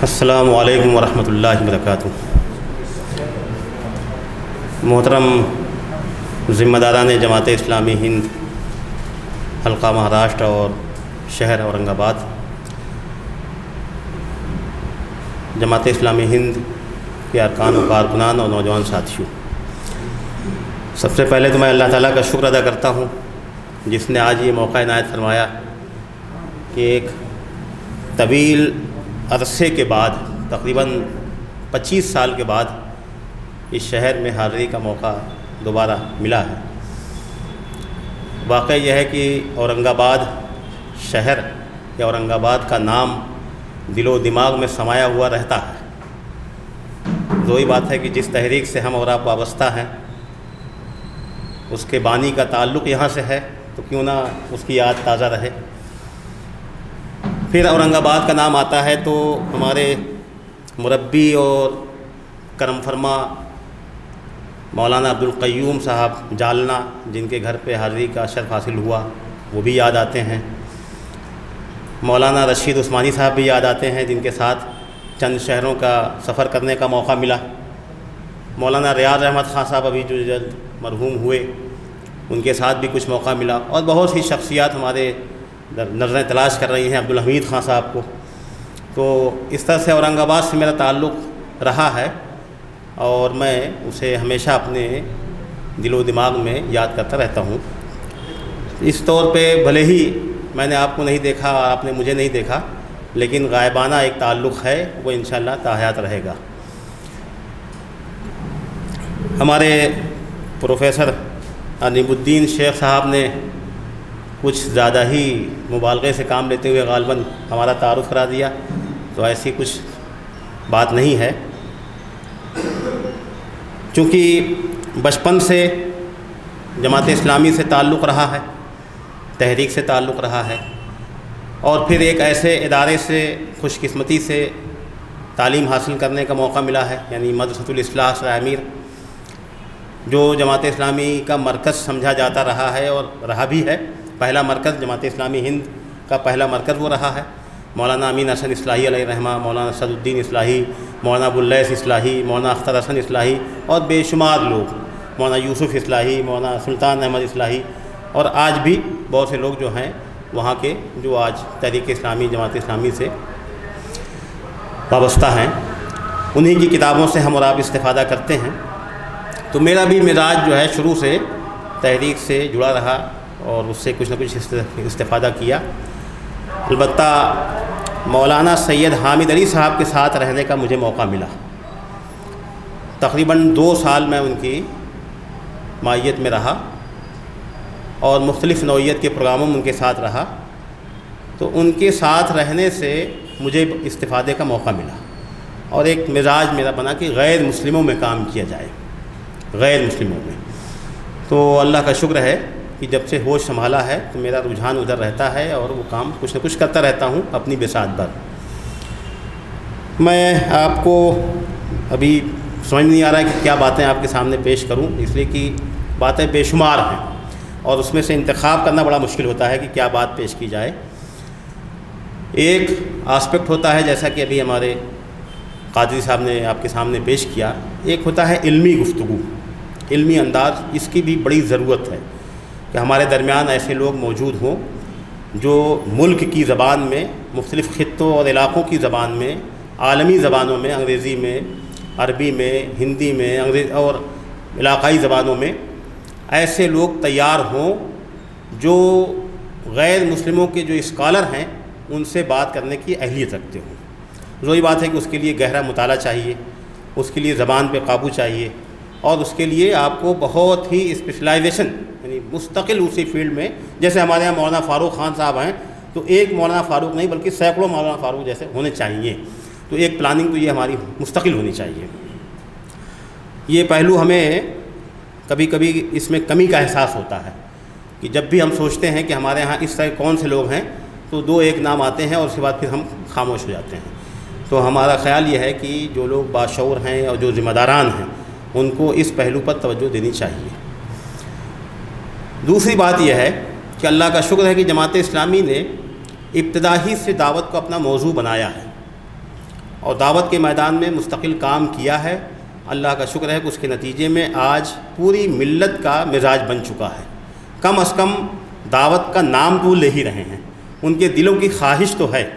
السلام علیکم ورحمۃ اللہ وبرکاتہ۔ محترم ذمہ داران جماعت اسلامی ہند حلقہ مہاراشٹر اور شہر اورنگ آباد، جماعت اسلامی ہند کے ارکان و کارکنان اور نوجوان ساتھیوں، سب سے پہلے تو میں اللہ تعالیٰ کا شکر ادا کرتا ہوں جس نے آج یہ موقع عنایت فرمایا کہ ایک طویل عرصے کے بعد، تقریباً 25 سال کے بعد اس شہر میں حاضری کا موقع دوبارہ ملا ہے۔ واقعہ یہ ہے کہ اورنگ آباد شہر یا اورنگ آباد کا نام دل و دماغ میں سمایا ہوا رہتا ہے۔ وہی بات ہے کہ جس تحریک سے ہم اور آپ وابستہ ہیں اس کے بانی کا تعلق یہاں سے ہے، تو کیوں نہ اس کی یاد تازہ رہے۔ پھر اورنگ آباد کا نام آتا ہے تو ہمارے مربی اور کرم فرما مولانا عبدالقیوم صاحب جالنا، جن کے گھر پہ حاضری کا شرف حاصل ہوا، وہ بھی یاد آتے ہیں۔ مولانا رشید عثمانی صاحب بھی یاد آتے ہیں، جن کے ساتھ چند شہروں کا سفر کرنے کا موقع ملا۔ مولانا ریاض احمد خان صاحب ابھی جو جلد مرحوم ہوئے، ان کے ساتھ بھی کچھ موقع ملا، اور بہت سی شخصیات ہمارے نظریں تلاش کر رہی ہیں عبدالحمید خان صاحب کو۔ تو اس طرح سے اورنگ آباد سے میرا تعلق رہا ہے اور میں اسے ہمیشہ اپنے دل و دماغ میں یاد کرتا رہتا ہوں۔ اس طور پہ بھلے ہی میں نے آپ کو نہیں دیکھا اور آپ نے مجھے نہیں دیکھا، لیکن غائبانہ ایک تعلق ہے، وہ انشاءاللہ تا حیات رہے گا۔ ہمارے پروفیسر نعیم الدین شیخ صاحب نے کچھ زیادہ ہی مبالغے سے کام لیتے ہوئے غالباً ہمارا تعارف کرا دیا، تو ایسی کچھ بات نہیں ہے۔ چونکہ بچپن سے جماعت اسلامی سے تعلق رہا ہے، تحریک سے تعلق رہا ہے، اور پھر ایک ایسے ادارے سے خوش قسمتی سے تعلیم حاصل کرنے کا موقع ملا ہے، یعنی مدرسۃ الاصلاح سرائے امیر، جو جماعت اسلامی کا مرکز سمجھا جاتا رہا ہے اور رہا بھی ہے۔ پہلا مرکز جماعت اسلامی ہند کا پہلا مرکز وہ رہا ہے۔ مولانا امین حسن اصلاحی علیہ رحمہ، مولانا اسد الدین اصلاحی، مولانا ابواللیث اصلاحی، مولانا اختر حسن اصلاحی اور بے شمار لوگ، مولانا یوسف اصلاحی، مولانا سلطان احمد اصلاحی، اور آج بھی بہت سے لوگ جو ہیں وہاں کے، جو آج تحریک اسلامی جماعت اسلامی سے وابستہ ہیں، انہی کی کتابوں سے ہم اور آپ استفادہ کرتے ہیں۔ تو میرا بھی مزاج جو ہے شروع سے تحریک سے جڑا رہا اور اس سے کچھ نہ کچھ استفادہ کیا۔ البتہ مولانا سید حامد علی صاحب کے ساتھ رہنے کا مجھے موقع ملا۔ تقریباً 2 سال میں ان کی معیت میں رہا اور مختلف نوعیت کے پروگراموں میں ان کے ساتھ رہا، تو ان کے ساتھ رہنے سے مجھے استفادے کا موقع ملا، اور ایک مزاج میرا بنا کہ غیر مسلموں میں کام کیا جائے، غیر مسلموں میں۔ تو اللہ کا شکر ہے کہ جب سے ہوش سنبھالا ہے تو میرا رجحان ادھر رہتا ہے اور وہ کام کچھ نہ کچھ کرتا رہتا ہوں اپنی بساط پر۔ میں آپ کو ابھی سمجھ نہیں آ رہا ہے کہ کیا باتیں آپ کے سامنے پیش کروں، اس لیے کہ باتیں بے شمار ہیں اور اس میں سے انتخاب کرنا بڑا مشکل ہوتا ہے کہ کیا بات پیش کی جائے۔ ایک آسپیکٹ ہوتا ہے، جیسا کہ ابھی ہمارے قادری صاحب نے آپ کے سامنے پیش کیا، ایک ہوتا ہے علمی گفتگو، علمی انداز۔ اس کی بھی بڑی ضرورت ہے کہ ہمارے درمیان ایسے لوگ موجود ہوں جو ملک کی زبان میں، مختلف خطوں اور علاقوں کی زبان میں، عالمی زبانوں میں، انگریزی میں، عربی میں، ہندی میں، اور علاقائی زبانوں میں ایسے لوگ تیار ہوں جو غیر مسلموں کے جو اسکالر ہیں ان سے بات کرنے کی اہلیت رکھتے ہوں۔ وہی بات ہے کہ اس کے لیے گہرا مطالعہ چاہیے، اس کے لیے زبان پہ قابو چاہیے، اور اس کے لیے آپ کو بہت ہی اسپیشلائزیشن، یعنی مستقل اسی فیلڈ میں، جیسے ہمارے یہاں مولانا فاروق خان صاحب ہیں، تو ایک مولانا فاروق نہیں بلکہ سینکڑوں مولانا فاروق جیسے ہونے چاہیے۔ تو ایک پلاننگ تو یہ ہماری مستقل ہونی چاہیے۔ یہ پہلو ہمیں کبھی کبھی اس میں کمی کا احساس ہوتا ہے کہ جب بھی ہم سوچتے ہیں کہ ہمارے ہاں اس طرح کون سے لوگ ہیں تو 2-1 نام آتے ہیں اور اس کے بعد پھر ہم خاموش ہو جاتے ہیں۔ تو ہمارا خیال یہ ہے کہ جو لوگ باشعور ہیں اور جو ذمہ داران ہیں ان کو اس پہلو پر توجہ دینی چاہیے۔ دوسری بات یہ ہے کہ اللہ کا شکر ہے کہ جماعت اسلامی نے ابتدا ہی سے دعوت کو اپنا موضوع بنایا ہے، اور دعوت کے میدان میں مستقل کام کیا ہے۔ اللہ کا شکر ہے کہ اس کے نتیجے میں آج پوری ملت کا مزاج بن چکا ہے۔ کم از کم دعوت کا نام تو لے ہی رہے ہیں، ان کے دلوں کی خواہش تو ہے،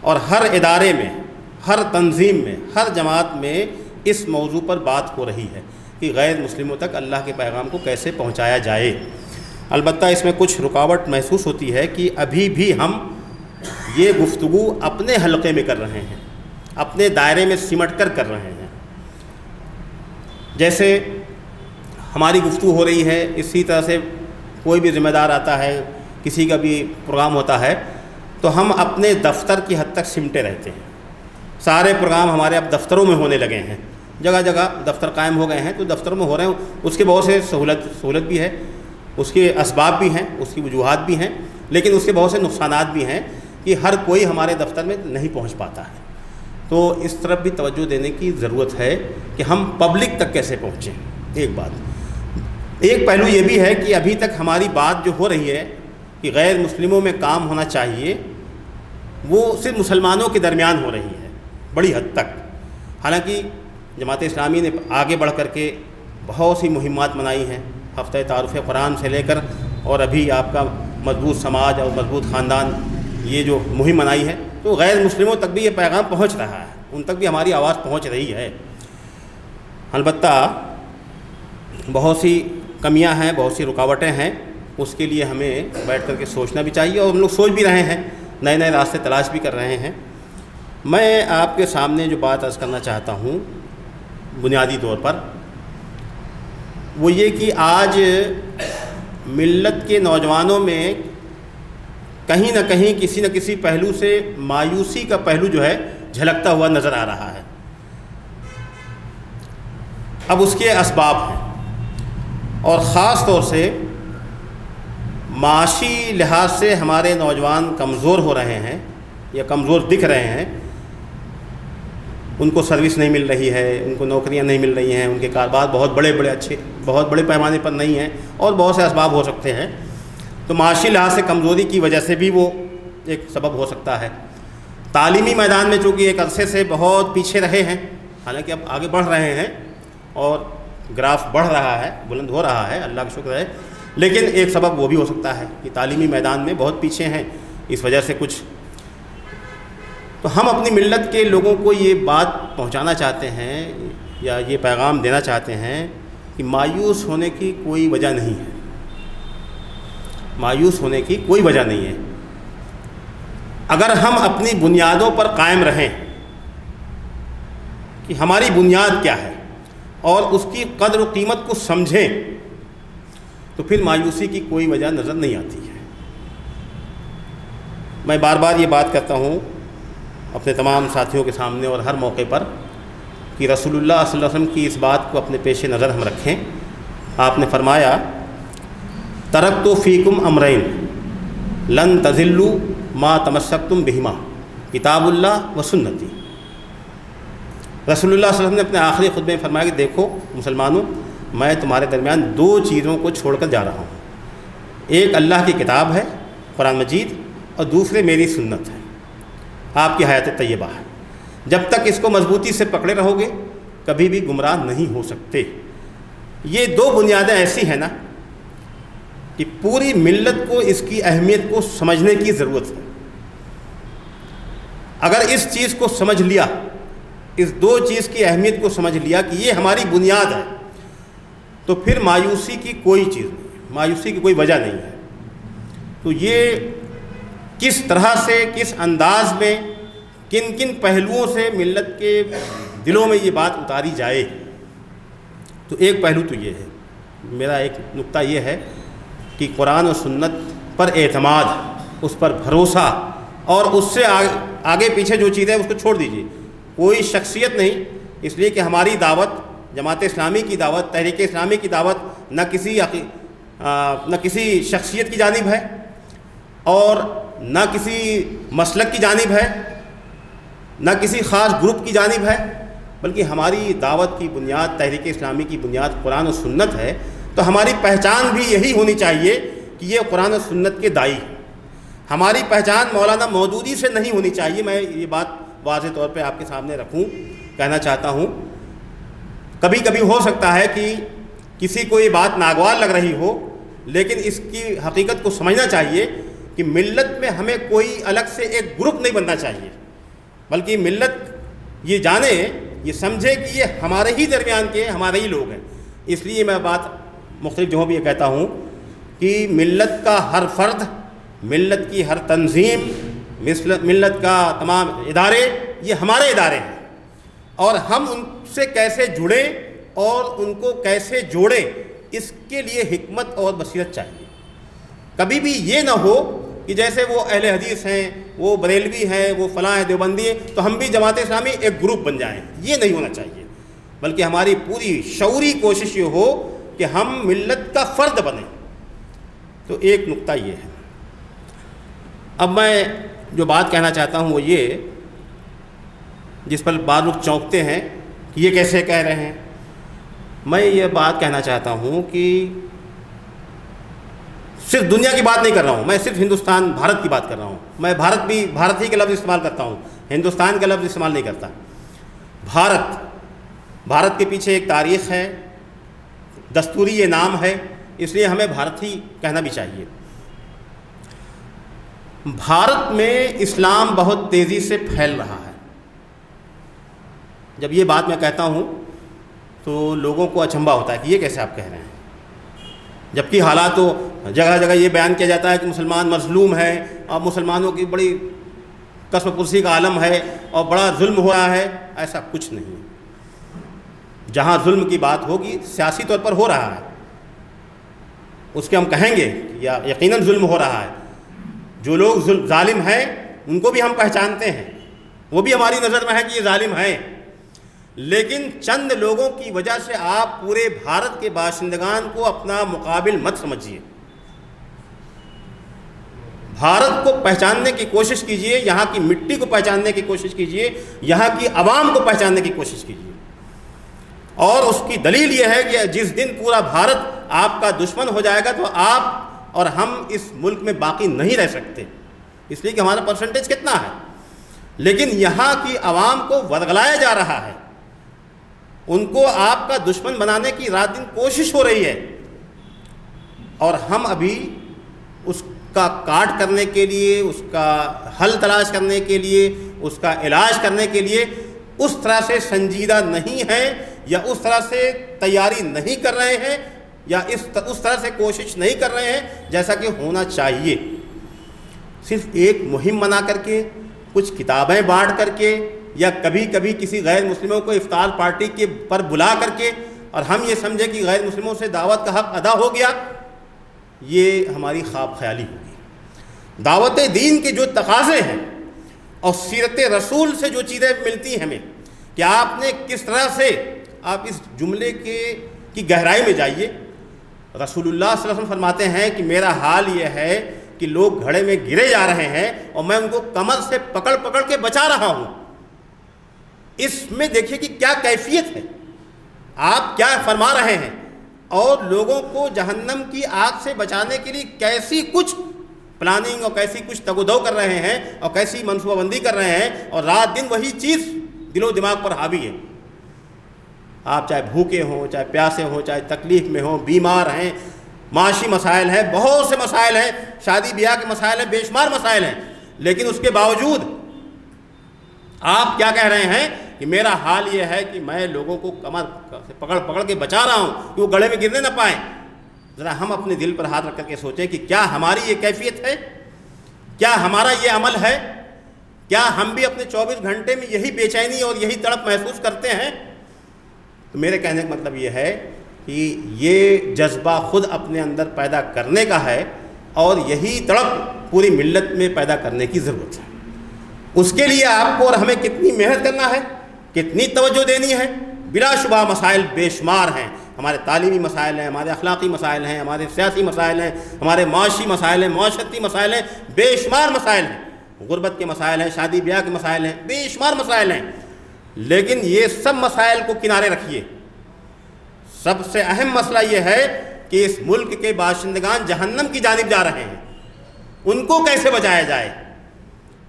اور ہر ادارے میں، ہر تنظیم میں، ہر جماعت میں اس موضوع پر بات ہو رہی ہے کہ غیر مسلموں تک اللہ کے پیغام کو کیسے پہنچایا جائے۔ البتہ اس میں کچھ رکاوٹ محسوس ہوتی ہے کہ ابھی بھی ہم یہ گفتگو اپنے حلقے میں کر رہے ہیں، اپنے دائرے میں سمٹ کر رہے ہیں۔ جیسے ہماری گفتگو ہو رہی ہے، اسی طرح سے کوئی بھی ذمہ دار آتا ہے، کسی کا بھی پروگرام ہوتا ہے، تو ہم اپنے دفتر کی حد تک سمٹے رہتے ہیں۔ سارے پروگرام ہمارے اب دفتروں میں ہونے لگے ہیں، جگہ جگہ دفتر قائم ہو گئے ہیں، تو دفتروں میں ہو رہے ہیں۔ اس کے بہت سے سہولت بھی ہے، اس کے اسباب بھی ہیں، اس کی وجوہات بھی ہیں، لیکن اس کے بہت سے نقصانات بھی ہیں کہ ہر کوئی ہمارے دفتر میں نہیں پہنچ پاتا ہے۔ تو اس طرف بھی توجہ دینے کی ضرورت ہے کہ ہم پبلک تک کیسے پہنچیں۔ ایک پہلو یہ بھی ہے کہ ابھی تک ہماری بات جو ہو رہی ہے کہ غیر مسلموں میں کام ہونا چاہیے، وہ صرف مسلمانوں کے درمیان ہو رہی ہے بڑی حد تک۔ حالانکہ جماعت اسلامی نے آگے بڑھ کر کے بہت سی مہمات منائی ہیں، ہفتہ تعارف قرآن سے لے کر اور ابھی آپ کا مضبوط سماج اور مضبوط خاندان، یہ جو مہم منائی ہے، تو غیر مسلموں تک بھی یہ پیغام پہنچ رہا ہے، ان تک بھی ہماری آواز پہنچ رہی ہے۔ البتہ بہت سی کمیاں ہیں، بہت سی رکاوٹیں ہیں، اس کے لیے ہمیں بیٹھ کر کے سوچنا بھی چاہیے، اور ہم لوگ سوچ بھی رہے ہیں، نئے نئے راستے تلاش بھی کر رہے ہیں۔ میں آپ کے سامنے جو بات عرض کرنا چاہتا ہوں بنیادی طور پر، وہ یہ کہ آج ملت کے نوجوانوں میں کہیں نہ کہیں کسی نہ کسی پہلو سے مایوسی کا پہلو جو ہے جھلکتا ہوا نظر آ رہا ہے۔ اب اس کے اسباب ہیں، اور خاص طور سے معاشی لحاظ سے ہمارے نوجوان کمزور ہو رہے ہیں یا کمزور دکھ رہے ہیں۔ ان کو سروس نہیں مل رہی ہے، ان کو نوکریاں نہیں مل رہی ہیں، ان کے کاروبار بہت بڑے پیمانے پر نہیں ہیں، اور بہت سے اسباب ہو سکتے ہیں۔ تو معاشی لحاظ سے کمزوری کی وجہ سے بھی وہ ایک سبب ہو سکتا ہے۔ تعلیمی میدان میں چونکہ ایک عرصے سے بہت پیچھے رہے ہیں، حالانکہ اب آگے بڑھ رہے ہیں اور گراف بڑھ رہا ہے، بلند ہو رہا ہے، اللہ کا شکر ہے، لیکن ایک سبب وہ بھی ہو سکتا ہے کہ تعلیمی میدان میں بہت پیچھے ہیں، اس وجہ سے کچھ۔ تو ہم اپنی ملت کے لوگوں کو یہ بات پہنچانا چاہتے ہیں یا یہ پیغام دینا چاہتے ہیں کہ مایوس ہونے کی کوئی وجہ نہیں ہے، مایوس ہونے کی کوئی وجہ نہیں ہے۔ اگر ہم اپنی بنیادوں پر قائم رہیں کہ ہماری بنیاد کیا ہے اور اس کی قدر و قیمت کو سمجھیں، تو پھر مایوسی کی کوئی وجہ نظر نہیں آتی ہے۔ میں بار بار یہ بات کرتا ہوں اپنے تمام ساتھیوں کے سامنے اور ہر موقع پر کہ رسول اللہ صلی اللہ علیہ وسلم کی اس بات کو اپنے پیش نظر ہم رکھیں۔ آپ نے فرمایا ترکت فیکم امرین لن تضلوا ما تمسکتم بہما کتاب اللہ و سنتی۔ رسول اللہ صلی اللہ علیہ وسلم نے اپنے آخری خطبے میں فرمایا کہ دیکھو مسلمانوں، میں تمہارے درمیان دو چیزوں کو چھوڑ کر جا رہا ہوں، ایک اللہ کی کتاب ہے قرآن مجید، اور دوسرے میری سنت ہے، آپ کی حیات طیبہ ہے۔ جب تک اس کو مضبوطی سے پکڑے رہو گے کبھی بھی گمراہ نہیں ہو سکتے۔ یہ دو بنیادیں ایسی ہیں نا کہ پوری ملت کو اس کی اہمیت کو سمجھنے کی ضرورت ہے۔ اگر اس چیز کو سمجھ لیا، اس دو چیز کی اہمیت کو سمجھ لیا کہ یہ ہماری بنیاد ہے، تو پھر مایوسی کی کوئی چیز نہیں، مایوسی کی کوئی وجہ نہیں ہے۔ تو یہ کس طرح سے، کس انداز میں، کن کن پہلوؤں سے ملت کے دلوں میں یہ بات اتاری جائے، تو ایک پہلو تو یہ ہے، میرا ایک نقطہ یہ ہے کہ قرآن و سنت پر اعتماد، اس پر بھروسہ، اور اس سے آگے پیچھے جو چیز ہے اس کو چھوڑ دیجیے۔ کوئی شخصیت نہیں، اس لیے کہ ہماری دعوت، جماعت اسلامی کی دعوت، تحریک اسلامی کی دعوت نہ کسی شخصیت کی جانب ہے اور نہ کسی مسلک کی جانب ہے، نہ کسی خاص گروپ کی جانب ہے، بلکہ ہماری دعوت کی بنیاد، تحریک اسلامی کی بنیاد قرآن و سنت ہے۔ تو ہماری پہچان بھی یہی ہونی چاہیے کہ یہ قرآن و سنت کے داعی ہیں۔ ہماری پہچان مولانا مودودی سے نہیں ہونی چاہیے، میں یہ بات واضح طور پہ آپ کے سامنے رکھوں، کہنا چاہتا ہوں، کبھی کبھی ہو سکتا ہے کہ کسی کو یہ بات ناگوار لگ رہی ہو، لیکن اس کی حقیقت کو سمجھنا چاہیے کہ ملت میں ہمیں کوئی الگ سے ایک گروپ نہیں بننا چاہیے، بلکہ ملت یہ جانے، یہ سمجھے کہ یہ ہمارے ہی درمیان کے ہمارے ہی لوگ ہیں۔ اس لیے میں بات مختلف جگہوں پہ یہ کہتا ہوں کہ ملت کا ہر فرد، ملت کی ہر تنظیم، ملت کا تمام ادارے یہ ہمارے ادارے ہیں، اور ہم ان سے کیسے جڑیں اور ان کو کیسے جوڑیں، اس کے لیے حکمت اور بصیرت چاہیے۔ کبھی بھی یہ نہ ہو کہ جیسے وہ اہل حدیث ہیں، وہ بریلوی ہیں، وہ فلاں ہیں، دیوبندی ہیں، تو ہم بھی جماعت اسلامی ایک گروپ بن جائیں، یہ نہیں ہونا چاہیے، بلکہ ہماری پوری شعوری کوشش یہ ہو کہ ہم ملت کا فرد بنیں۔ تو ایک نقطہ یہ ہے۔ اب میں جو بات کہنا چاہتا ہوں وہ یہ، جس پر بعض لوگ چونکتے ہیں کہ یہ کیسے کہہ رہے ہیں، میں یہ بات کہنا چاہتا ہوں کہ صرف دنیا کی بات نہیں کر رہا ہوں، میں صرف ہندوستان، بھارت کی بات کر رہا ہوں۔ میں بھارت ہی کے لفظ استعمال کرتا ہوں، ہندوستان کا لفظ استعمال نہیں کرتا۔ بھارت کے پیچھے ایک تاریخ ہے، دستوری یہ نام ہے، اس لیے ہمیں بھارت ہی کہنا بھی چاہیے۔ بھارت میں اسلام بہت تیزی سے پھیل رہا ہے۔ جب یہ بات میں کہتا ہوں تو لوگوں کو اچنبھا ہوتا ہے کہ یہ کیسے آپ کہہ رہے ہیں، جبکہ حالات تو جگہ جگہ یہ بیان کیا جاتا ہے کہ مسلمان مظلوم ہیں اور مسلمانوں کی بڑی قسم پرسی کا عالم ہے اور بڑا ظلم ہو رہا ہے۔ ایسا کچھ نہیں، جہاں ظلم کی بات ہوگی سیاسی طور پر ہو رہا ہے، اس کے ہم کہیں گے یا یقیناً ظلم ہو رہا ہے۔ جو لوگ ظالم ہیں ان کو بھی ہم پہچانتے ہیں، وہ بھی ہماری نظر میں ہے کہ یہ ظالم ہیں، لیکن چند لوگوں کی وجہ سے آپ پورے بھارت کے باشندگان کو اپنا مقابل مت سمجھیے۔ بھارت کو پہچاننے کی کوشش کیجئے، یہاں کی مٹی کو پہچاننے کی کوشش کیجئے، یہاں کی عوام کو پہچاننے کی کوشش کیجئے۔ اور اس کی دلیل یہ ہے کہ جس دن پورا بھارت آپ کا دشمن ہو جائے گا تو آپ اور ہم اس ملک میں باقی نہیں رہ سکتے، اس لیے کہ ہمارا پرسنٹیج کتنا ہے، لیکن یہاں کی عوام کو ورگلایا جا رہا ہے، ان کو آپ کا دشمن بنانے کی رات دن کوشش ہو رہی ہے، اور ہم ابھی اس کا کاٹ کرنے کے لیے، اس کا حل تلاش کرنے کے لیے، اس کا علاج کرنے کے لیے اس طرح سے سنجیدہ نہیں ہیں، یا اس طرح سے تیاری نہیں کر رہے ہیں، یا اس طرح سے کوشش نہیں کر رہے ہیں جیسا کہ ہونا چاہیے۔ صرف ایک مہم بنا کر کے، کچھ کتابیں بانٹ کر کے، یا کبھی کبھی کسی غیر مسلموں کو افطار پارٹی کے پر بلا کر کے، اور ہم یہ سمجھیں کہ غیر مسلموں سے دعوت کا حق ادا ہو گیا، یہ ہماری خواب خیالی ہوگی۔ دعوت دین کے جو تقاضے ہیں اور سیرت رسول سے جو چیزیں ملتی ہیں ہمیں، کہ آپ نے کس طرح سے، آپ اس جملے کی گہرائی میں جائیے۔ رسول اللہ صلی اللہ علیہ وسلم فرماتے ہیں کہ میرا حال یہ ہے کہ لوگ گھڑے میں گرے جا رہے ہیں اور میں ان کو کمر سے پکڑ پکڑ کے بچا رہا ہوں۔ اس میں دیکھیے کہ کیا کیفیت ہے، آپ کیا فرما رہے ہیں، اور لوگوں کو جہنم کی آگ سے بچانے کے لیے کیسی کچھ پلاننگ اور کیسی کچھ تگ و دو کر رہے ہیں اور کیسی منصوبہ بندی کر رہے ہیں، اور رات دن وہی چیز دل و دماغ پر حاوی ہے۔ آپ چاہے بھوکے ہوں، چاہے پیاسے ہوں، چاہے تکلیف میں ہوں، بیمار ہیں، معاشی مسائل ہیں، بہت سے مسائل ہیں، شادی بیاہ کے مسائل ہیں، بے شمار مسائل ہیں، لیکن اس کے باوجود آپ کیا کہہ رہے ہیں کہ میرا حال یہ ہے کہ میں لوگوں کو کمر سے پکڑ پکڑ کے بچا رہا ہوں کہ وہ گڑھے میں گرنے نہ پائیں۔ ذرا ہم اپنے دل پر ہاتھ رکھ کر کے سوچیں کہ کیا ہماری یہ کیفیت ہے، کیا ہمارا یہ عمل ہے، کیا ہم بھی اپنے 24 گھنٹے میں یہی بے چینی اور یہی تڑپ محسوس کرتے ہیں؟ تو میرے کہنے کا مطلب یہ ہے کہ یہ جذبہ خود اپنے اندر پیدا کرنے کا ہے، اور یہی تڑپ پوری ملت میں پیدا کرنے کی ضرورت ہے۔ اس کے لیے آپ کو اور ہمیں کتنی محنت کرنا ہے، کتنی توجہ دینی ہے۔ بلا شبہ مسائل بے شمار ہیں، ہمارے تعلیمی مسائل ہیں، ہمارے اخلاقی مسائل ہیں، ہمارے سیاسی مسائل ہیں، ہمارے معاشی مسائل ہیں، معاشرتی مسائل ہیں، بے شمار مسائل ہیں، غربت کے مسائل ہیں، شادی بیاہ کے مسائل ہیں، بے شمار مسائل ہیں، لیکن یہ سب مسائل کو کنارے رکھیے۔ سب سے اہم مسئلہ یہ ہے کہ اس ملک کے باشندگان جہنم کی جانب جا رہے ہیں، ان کو کیسے بچایا جائے۔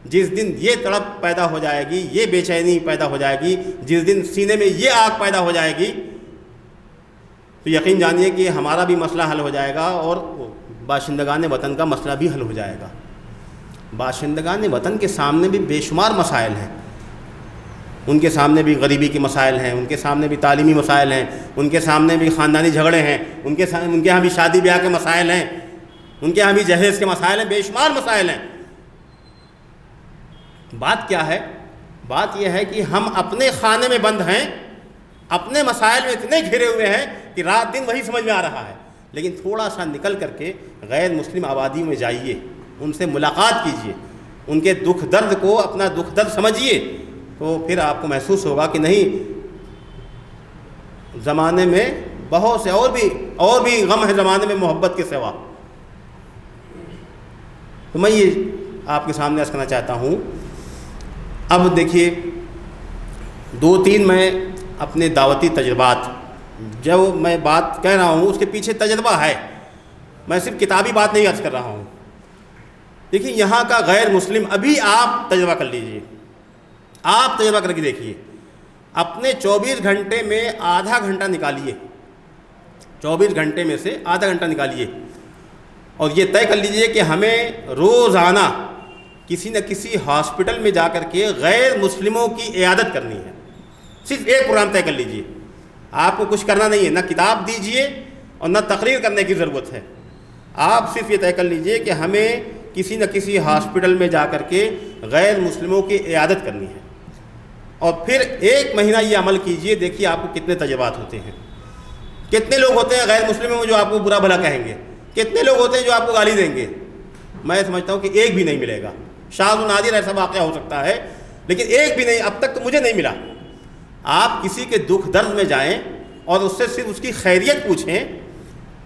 جس دن یہ تڑپ پیدا ہو جائے گی، یہ بے چینی پیدا ہو جائے گی، جس دن سینے میں یہ آگ پیدا ہو جائے گی، تو یقین جانیے کہ ہمارا بھی مسئلہ حل ہو جائے گا اور باشندگان وطن کا مسئلہ بھی حل ہو جائے گا۔ باشندگان وطن کے سامنے بھی بے شمار مسائل ہیں، ان کے سامنے بھی غریبی کے مسائل ہیں، ان کے سامنے بھی تعلیمی مسائل ہیں، ان کے سامنے بھی خاندانی جھگڑے ہیں، ان کے یہاں بھی شادی بیاہ کے مسائل ہیں، ان کے یہاں بھی جہیز کے مسائل ہیں، بے شمار مسائل ہیں۔ بات کیا ہے؟ بات یہ ہے کہ ہم اپنے خانے میں بند ہیں، اپنے مسائل میں اتنے گھرے ہوئے ہیں کہ رات دن وہی سمجھ میں آ رہا ہے، لیکن تھوڑا سا نکل کر کے غیر مسلم آبادیوں میں جائیے، ان سے ملاقات کیجئے، ان کے دکھ درد کو اپنا دکھ درد سمجھیے، تو پھر آپ کو محسوس ہوگا کہ نہیں، زمانے میں بہت سے اور بھی غم ہے زمانے میں محبت کے سوا۔ تو میں یہ آپ کے سامنے عرض کرنا چاہتا ہوں۔ اب دیکھیے، 2-3 میں اپنے دعوتی تجربات، جو میں بات کہہ رہا ہوں اس کے پیچھے تجربہ ہے، میں صرف کتابی بات نہیں عرض کر رہا ہوں۔ دیکھیے یہاں کا غیر مسلم، ابھی آپ تجربہ کر لیجئے، آپ تجربہ کر کے دیکھیے، اپنے 24 گھنٹے میں آدھا گھنٹہ نکالیے، 24 گھنٹے میں سے آدھا گھنٹہ نکالیے، اور یہ طے کر لیجئے کہ ہمیں روزانہ کسی نہ کسی ہاسپٹل میں جا کر کے غیر مسلموں کی عیادت کرنی ہے۔ صرف ایک پروگرام طے کر لیجئے، آپ کو کچھ کرنا نہیں ہے، نہ کتاب دیجئے اور نہ تقریر کرنے کی ضرورت ہے، آپ صرف یہ طے کر لیجئے کہ ہمیں کسی نہ کسی ہاسپٹل میں جا کر کے غیر مسلموں کی عیادت کرنی ہے، اور پھر 1 مہینہ یہ عمل کیجئے، دیکھیے آپ کو کتنے تجربات ہوتے ہیں۔ کتنے لوگ ہوتے ہیں غیر مسلموں میں جو آپ کو برا بھلا کہیں گے، کتنے لوگ ہوتے ہیں جو آپ کو گالی دیں گے؟ میں سمجھتا ہوں کہ ایک بھی نہیں ملے گا، شاذ و نادر ایسا واقعہ ہو سکتا ہے، لیکن ایک بھی نہیں، اب تک تو مجھے نہیں ملا۔ آپ کسی کے دکھ درد میں جائیں اور اس سے صرف اس کی خیریت پوچھیں،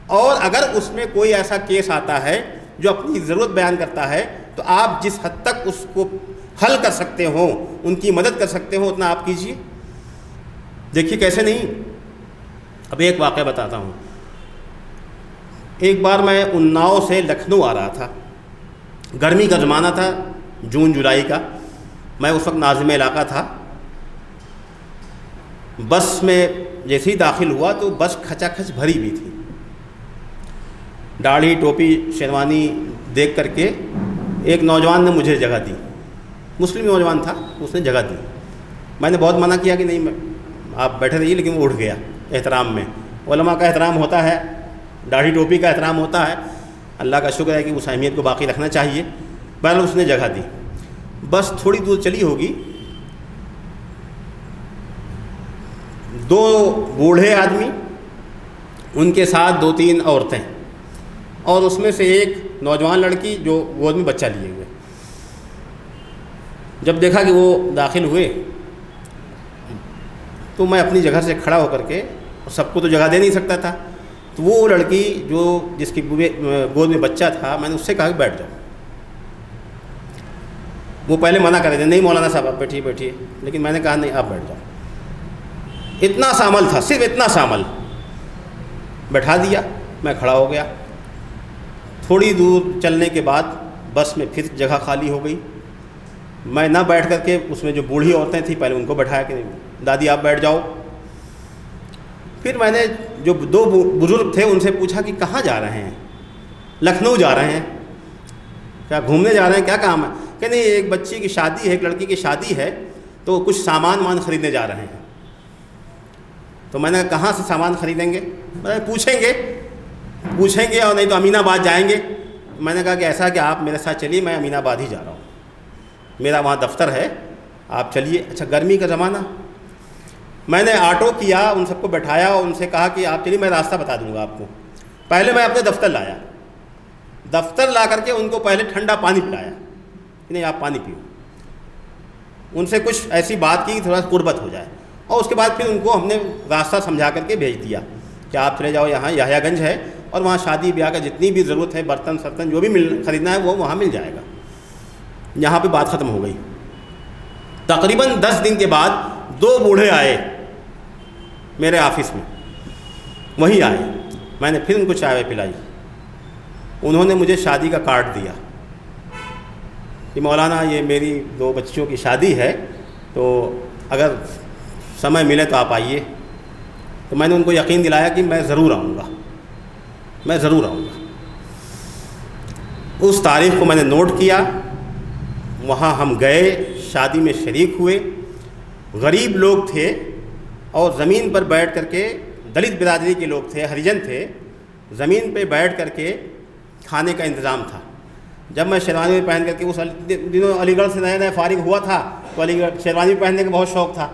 اور اگر اس میں کوئی ایسا کیس آتا ہے جو اپنی ضرورت بیان کرتا ہے، تو آپ جس حد تک اس کو حل کر سکتے ہوں، ان کی مدد کر سکتے ہوں، اتنا آپ کیجیے۔ دیکھیے کیسے نہیں۔ اب ایک واقعہ بتاتا ہوں۔ ایک بار میں اناؤ سے لکھنؤ آ رہا تھا، گرمی کا زمانہ تھا، جون جولائی کا، میں اس وقت ناظم علاقہ تھا۔ بس میں جیسے ہی داخل ہوا تو بس کھچا کھچ بھری ہوئی تھی، داڑھی ٹوپی شیروانی دیکھ کر کے ایک نوجوان نے مجھے جگہ دی، مسلم نوجوان تھا، اس نے جگہ دی۔ میں نے بہت منع کیا کہ نہیں آپ بیٹھے رہیے، لیکن وہ اٹھ گیا احترام میں۔ علماء کا احترام ہوتا ہے، داڑھی ٹوپی کا احترام ہوتا ہے، اللہ کا شکر ہے کہ اس اہمیت کو باقی رکھنا چاہیے۔ بہرحال اس نے جگہ دی۔ بس تھوڑی دور چلی ہوگی، 2 بوڑھے آدمی، ان کے ساتھ 2-3 عورتیں، اور اس میں سے ایک نوجوان لڑکی جو گود میں بچہ لیے ہوئے۔ جب دیکھا کہ وہ داخل ہوئے تو میں اپنی جگہ سے کھڑا ہو کر کے، سب کو تو جگہ دے نہیں سکتا تھا، تو وہ لڑکی جو جس کی گود میں بچہ تھا، میں نے اس سے کہا کہ بیٹھ جاؤ۔ وہ پہلے منع کر رہے تھے، نہیں مولانا صاحب آپ بیٹھیے بیٹھیے، لیکن میں نے کہا نہیں آپ بیٹھ جاؤ۔ اتنا سا عمل تھا، صرف اتنا سا عمل، بیٹھا دیا، میں کھڑا ہو گیا۔ تھوڑی دور چلنے کے بعد بس میں پھر جگہ خالی ہو گئی۔ میں نہ بیٹھ کر کے اس میں جو بوڑھی عورتیں تھیں پہلے ان کو بیٹھایا کہ دادی آپ بیٹھ جاؤ۔ پھر میں نے جو 2 بزرگ تھے ان سے پوچھا کہ کہاں جا رہے ہیں؟ لکھنؤ جا رہے ہیں، کیا گھومنے جا رہے ہیں، کیا کام ہے؟ کہ نہیں ایک بچی کی شادی ہے، ایک لڑکی کی شادی ہے، تو کچھ سامان خریدنے جا رہے ہیں۔ تو میں نے کہا کہاں سے سامان خریدیں گے؟ پوچھیں گے اور نہیں تو امین آباد جائیں گے۔ میں نے کہا کہ ایسا کہ آپ میرے ساتھ چلیے، میں امین آباد ہی جا رہا ہوں، میرا وہاں دفتر ہے، آپ چلیے۔ اچھا گرمی کا زمانہ، میں نے آٹو کیا، ان سب کو بٹھایا اور ان سے کہا کہ آپ چلیے میں راستہ بتا دوں گا آپ کو۔ پہلے میں اپنے دفتر لایا، دفتر لا کر کے ان کو پہلے ٹھنڈا پانی پلایا کہ نہیں آپ پانی پیو، ان سے کچھ ایسی بات کی تھوڑا سا قربت ہو جائے، اور اس کے بعد پھر ان کو ہم نے راستہ سمجھا کر کے بھیج دیا کہ آپ چلے جاؤ، یہاں یحییٰ گنج ہے، اور وہاں شادی بیاہ کا جتنی بھی ضرورت ہے، برتن سرتن جو بھی خریدنا ہے وہ وہاں مل جائے گا۔ یہاں پہ بات ختم ہو گئی۔ تقریباً 10 دن کے بعد 2 بوڑھے آئے میرے آفس میں، وہیں آئے، میں نے پھر ان کو چائے پلائی، انہوں نے مجھے شادی کا کارڈ دیا کہ مولانا یہ میری 2 بچیوں کی شادی ہے، تو اگر سمے ملے تو آپ آئیے۔ تو میں نے ان کو یقین دلایا کہ میں ضرور آؤں گا، میں ضرور آؤں گا۔ اس تاریخ کو میں نے نوٹ کیا، وہاں ہم گئے، شادی میں شریک ہوئے۔ غریب لوگ تھے اور زمین پر بیٹھ کر کے، دلت برادری کے لوگ تھے، ہریجن تھے، زمین پہ بیٹھ کر کے کھانے کا انتظام تھا۔ جب میں شیروانی پہن کر کے، اس دنوں علی گڑھ سے نئے نئے فارغ ہوا تھا، تو علی گڑھ شیروانی پہننے کا بہت شوق تھا،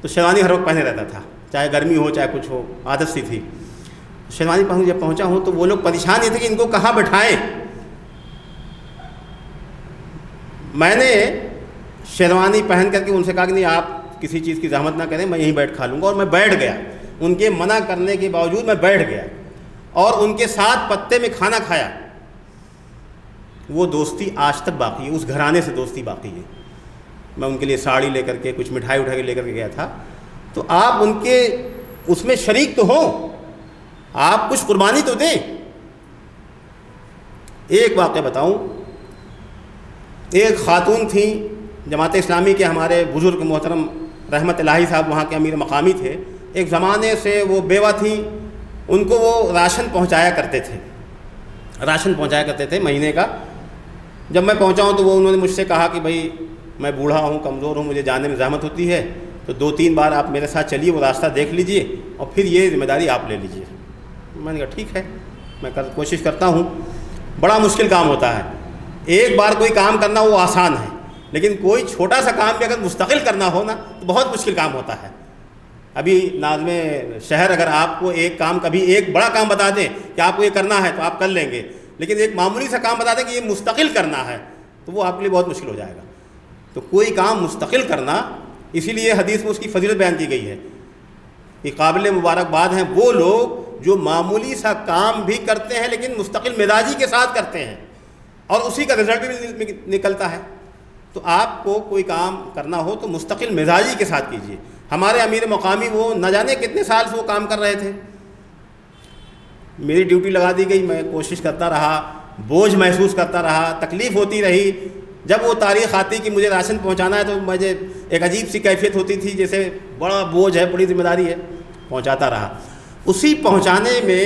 تو شیروانی ہر وقت پہنے رہتا تھا، چاہے گرمی ہو چاہے کچھ ہو، عادت سی تھی۔ شیروانی پہن جب پہنچا ہوں تو وہ لوگ پریشان یہ تھے کہ ان کو کہاں بٹھائیں۔ میں نے شیروانی پہن کر کے ان سے کہا کہ نہیں، آپ کسی چیز کی زحمت نہ کریں، میں یہیں بیٹھ کھا لوں گا، اور میں بیٹھ گیا۔ ان کے منع کرنے کے باوجود میں بیٹھ گیا اور ان کے ساتھ پتے میں کھانا کھایا۔ وہ دوستی آج تک باقی ہے، اس گھرانے سے دوستی باقی ہے۔ میں ان کے لیے ساڑی لے کر کے، کچھ مٹھائی اٹھا کے لے کر کے گیا تھا۔ تو آپ ان کے اس میں شریک تو ہوں، آپ کچھ قربانی تو دیں۔ ایک واقعہ بتاؤں، ایک خاتون تھیں جماعت اسلامی کے، ہمارے بزرگ محترم رحمت الہی صاحب وہاں کے امیر مقامی تھے، ایک زمانے سے وہ بیوہ تھیں، ان کو وہ راشن پہنچایا کرتے تھے مہینے کا۔ جب میں پہنچا ہوں تو وہ انہوں نے مجھ سے کہا کہ بھائی میں بوڑھا ہوں، کمزور ہوں، مجھے جانے میں زحمت ہوتی ہے، تو 2-3 بار آپ میرے ساتھ چلیے، وہ راستہ دیکھ لیجئے اور پھر یہ ذمہ داری آپ لے لیجئے۔ میں نے کہا ٹھیک ہے، میں کوشش کرتا ہوں۔ بڑا مشکل کام ہوتا ہے، ایک بار کوئی کام کرنا وہ آسان ہے، لیکن کوئی چھوٹا سا کام بھی اگر مستقل کرنا ہو نا تو بہت مشکل کام ہوتا ہے۔ ابھی ناظم شہر اگر آپ کو ایک کام، کبھی ایک بڑا کام بتا دیں کہ آپ کو یہ کرنا ہے تو آپ کر لیں گے، لیکن ایک معمولی سا کام بتا دیں کہ یہ مستقل کرنا ہے تو وہ آپ کے لیے بہت مشکل ہو جائے گا۔ تو کوئی کام مستقل کرنا، اسی لیے حدیث میں اس کی فضیلت بیان کی گئی ہے کہ قابل مبارکباد ہیں وہ لوگ جو معمولی سا کام بھی کرتے ہیں لیکن مستقل مزاجی کے ساتھ کرتے ہیں اور اسی کا رزلٹ بھی نکلتا ہے۔ تو آپ کو کوئی کام کرنا ہو تو مستقل مزاجی کے ساتھ کیجیے۔ ہمارے امیر مقامی وہ نہ جانے کتنے سال سے وہ کام کر رہے تھے، میری ڈیوٹی لگا دی گئی، میں کوشش کرتا رہا، بوجھ محسوس کرتا رہا، تکلیف ہوتی رہی۔ جب وہ تاریخ آتی کہ مجھے راشن پہنچانا ہے تو مجھے ایک عجیب سی کیفیت ہوتی تھی، جیسے بڑا بوجھ ہے، بڑی ذمہ داری ہے، پہنچاتا رہا۔ اسی پہنچانے میں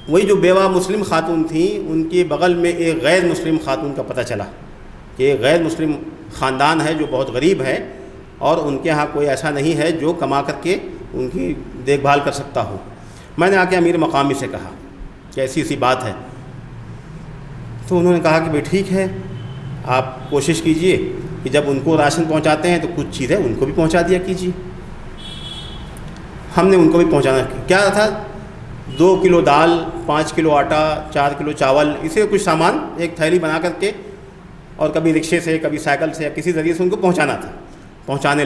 وہی جو بیوہ مسلم خاتون تھیں، ان کے بغل میں ایک غیر مسلم خاتون کا پتہ چلا کہ ایک غیر مسلم خاندان ہے جو بہت غریب ہے اور ان کے ہاں کوئی ایسا نہیں ہے جو کما کر کے ان کی دیکھ بھال کر سکتا ہو۔ میں نے آ کے امیر مقامی سے کہا کہ ایسی ایسی بات ہے، تو انہوں نے کہا کہ بھائی ٹھیک ہے، آپ کوشش کیجئے کہ جب ان کو راشن پہنچاتے ہیں تو کچھ چیزیں ان کو بھی پہنچا دیا کیجیے۔ ہم نے ان کو بھی پہنچانا کیا تھا، 2 کلو دال، 5 کلو آٹا، 4 کلو چاول، اسے کچھ سامان ایک تھیلی بنا کر کے، اور کبھی رکشے سے، کبھی سائیکل سے یا کسی ذریعے سے ان کو پہنچانا تھا۔ پہنچانے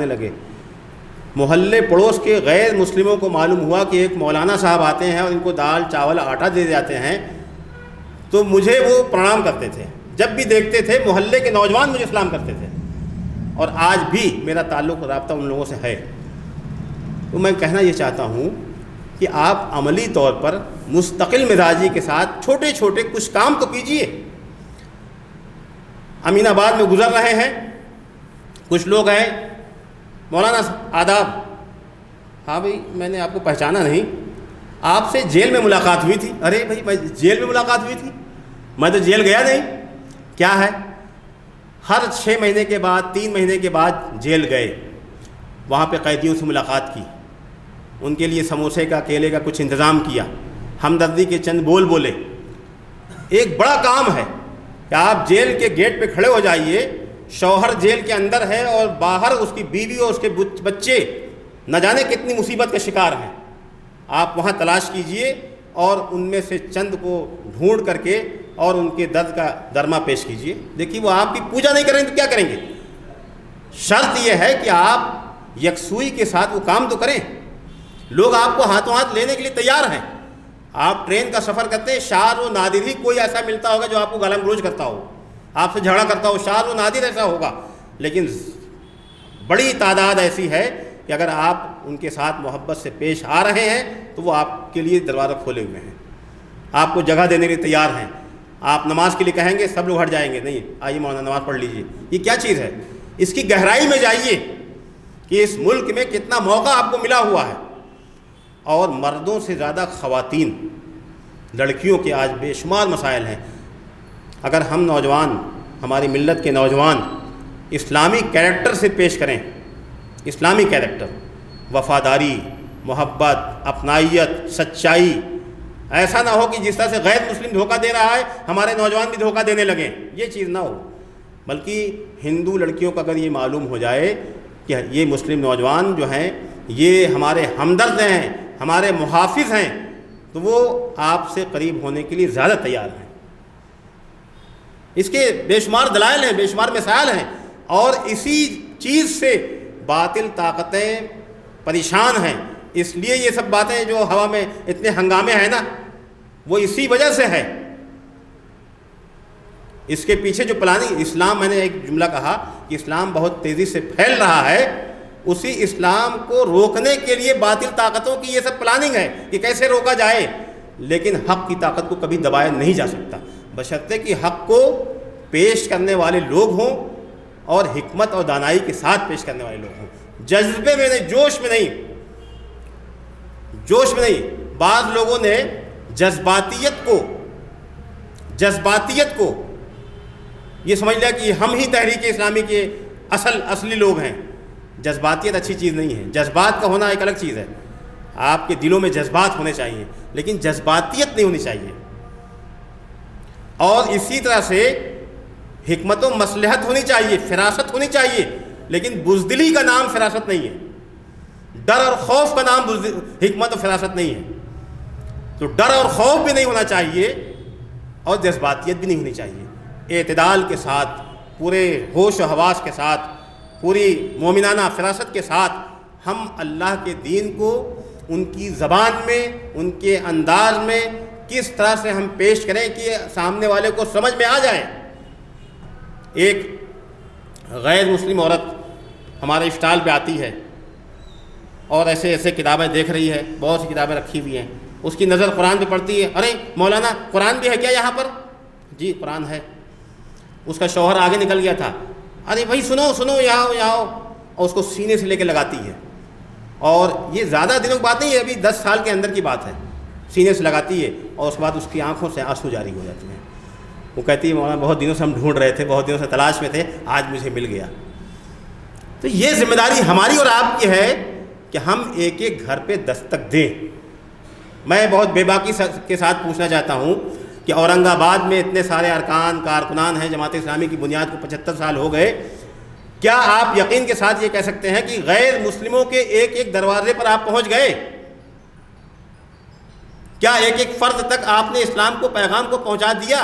لگے۔ محلے پڑوس کے غیر مسلموں کو معلوم ہوا کہ ایک مولانا صاحب آتے ہیں اور ان کو دال چاول آٹا دے جاتے ہیں، تو مجھے وہ پرنام کرتے تھے۔ جب بھی دیکھتے تھے محلے کے نوجوان مجھے سلام کرتے تھے، اور آج بھی میرا تعلق رابطہ ان لوگوں سے ہے۔ تو میں کہنا یہ چاہتا ہوں کہ آپ عملی طور پر مستقل مزاجی کے ساتھ چھوٹے چھوٹے کچھ کام تو کیجئے۔ امین آباد میں گزر رہے ہیں، کچھ لوگ ہیں، مولانا آداب، ہاں بھائی میں نے آپ کو پہچانا نہیں، آپ سے جیل میں ملاقات ہوئی تھی۔ ارے بھائی میں جیل میں ملاقات ہوئی تھی، میں تو جیل گیا نہیں۔ کیا ہے، ہر 6 مہینے کے بعد 3 مہینے کے بعد جیل گئے، وہاں پہ قیدیوں سے ملاقات کی، ان کے لیے سموسے کا کیلے کا کچھ انتظام کیا، ہمدردی کے چند بول بولے۔ ایک بڑا کام ہے کہ آپ جیل کے گیٹ پہ کھڑے ہو جائیے، شوہر جیل کے اندر ہے اور باہر اس کی بیوی اور اس کے بچے نہ جانے کتنی مصیبت کا شکار ہیں، آپ وہاں تلاش کیجئے اور ان میں سے چند کو ڈھونڈ کر کے اور ان کے درد کا درما پیش کیجئے۔ دیکھیے وہ آپ کی پوجا نہیں کریں تو کیا کریں گے؟ شرط یہ ہے کہ آپ یکسوئی کے ساتھ وہ کام تو کریں۔ لوگ آپ کو ہاتھوں ہاتھ لینے کے لیے تیار ہیں۔ آپ ٹرین کا سفر کرتے ہیں، شاذ و نادر ہی کوئی ایسا ملتا ہوگا جو آپ کو گالا گلوچ کرتا ہو، آپ سے جھگڑا کرتا ہو، شاذ و نادر ایسا ہوگا، لیکن بڑی تعداد ایسی ہے کہ اگر آپ ان کے ساتھ محبت سے پیش آ رہے ہیں تو وہ آپ کے لیے دروازہ کھولے ہوئے ہیں، آپ کو جگہ دینے کے لیے تیار ہیں۔ آپ نماز کے لیے کہیں گے سب لوگ ہٹ جائیں گے، نہیں آئیے مولانا نماز پڑھ لیجیے. یہ کیا چیز ہے؟ اس کی گہرائی میں جائیے کہ اس ملک میں کتنا موقع آپ کو ملا ہوا ہے، اور مردوں سے زیادہ خواتین، لڑکیوں کے آج بے شمار مسائل ہیں. اگر ہم نوجوان، ہماری ملت کے نوجوان اسلامی کیریکٹر سے پیش کریں، اسلامی کیریکٹر، وفاداری، محبت، اپنائیت، سچائی، ایسا نہ ہو کہ جس طرح سے غیر مسلم دھوکہ دے رہا ہے ہمارے نوجوان بھی دھوکہ دینے لگیں، یہ چیز نہ ہو. بلکہ ہندو لڑکیوں کا اگر یہ معلوم ہو جائے کہ یہ مسلم نوجوان جو ہیں یہ ہمارے ہمدرد ہیں، ہمارے محافظ ہیں، تو وہ آپ سے قریب ہونے کے لیے زیادہ تیار ہیں. اس کے بے شمار دلائل ہیں، بے شمار مثال ہیں، اور اسی چیز سے باطل طاقتیں پریشان ہیں. اس لیے یہ سب باتیں جو ہوا میں اتنے ہنگامے ہیں نا، وہ اسی وجہ سے ہے. اس کے پیچھے جو پلاننگ اسلام، میں نے ایک جملہ کہا کہ اسلام بہت تیزی سے پھیل رہا ہے، اسی اسلام کو روکنے کے لیے باطل طاقتوں کی یہ سب پلاننگ ہے کہ کیسے روکا جائے. لیکن حق کی طاقت کو کبھی دبایا نہیں جا سکتا، بشرطے کہ حق کو پیش کرنے والے لوگ ہوں اور حکمت اور دانائی کے ساتھ پیش کرنے والے لوگ ہوں. جذبے میں نہیں، جوش میں نہیں. بعض لوگوں نے جذباتیت کو یہ سمجھ لیا کہ ہم ہی تحریک اسلامی کے اصلی لوگ ہیں. جذباتیت اچھی چیز نہیں ہے. جذبات کا ہونا ایک الگ چیز ہے، آپ کے دلوں میں جذبات ہونے چاہیے، لیکن جذباتیت نہیں ہونی چاہیے. اور اسی طرح سے حکمت و مصلحت ہونی چاہیے، فراست ہونی چاہیے، لیکن بزدلی کا نام فراست نہیں ہے. ڈر اور خوف کا نام حکمت و فراست نہیں ہے. تو ڈر اور خوف بھی نہیں ہونا چاہیے اور جذباتیت بھی نہیں ہونی چاہیے. اعتدال کے ساتھ، پورے ہوش و حواس کے ساتھ، پوری مومنانہ فراست کے ساتھ ہم اللہ کے دین کو ان کی زبان میں، ان کے انداز میں کس طرح سے ہم پیش کریں کہ سامنے والے کو سمجھ میں آ جائے. ایک غیر مسلم عورت ہمارے اسٹال پہ آتی ہے اور ایسے کتابیں دیکھ رہی ہے، بہت سی کتابیں رکھی ہوئی ہیں. اس کی نظر قرآن پہ پڑتی ہے. ارے مولانا قرآن بھی ہے کیا یہاں پر؟ جی قرآن ہے. اس کا شوہر آگے نکل گیا تھا. ارے بھائی سنو یہاں آؤ، اور اس کو سینے سے لے کے لگاتی ہے. اور یہ زیادہ دنوں کی بات نہیں ہے، ابھی 10 سال کے اندر کی بات ہے. سینے سے لگاتی ہے اور اس کے بعد اس کی آنکھوں سے آنسو جاری ہو جاتے ہیں. وہ کہتی ہے مولانا بہت دنوں سے ہم ڈھونڈ رہے تھے، بہت دنوں سے تلاش میں تھے، آج مجھے مل گیا. تو یہ ذمہ داری ہماری اور آپ کی ہے کہ ہم ایک ایک گھر پہ دستک دیں. میں بہت بے باکی کے ساتھ پوچھنا چاہتا ہوں کہ اورنگ آباد میں اتنے سارے ارکان کارکنان ہیں، جماعت اسلامی کی بنیاد کو 75 سال ہو گئے. کیا آپ یقین کے ساتھ یہ کہہ سکتے ہیں کہ غیر مسلموں کے ایک ایک دروازے پر آپ پہنچ گئے؟ کیا ایک ایک فرد تک آپ نے اسلام کو، پیغام کو پہنچا دیا؟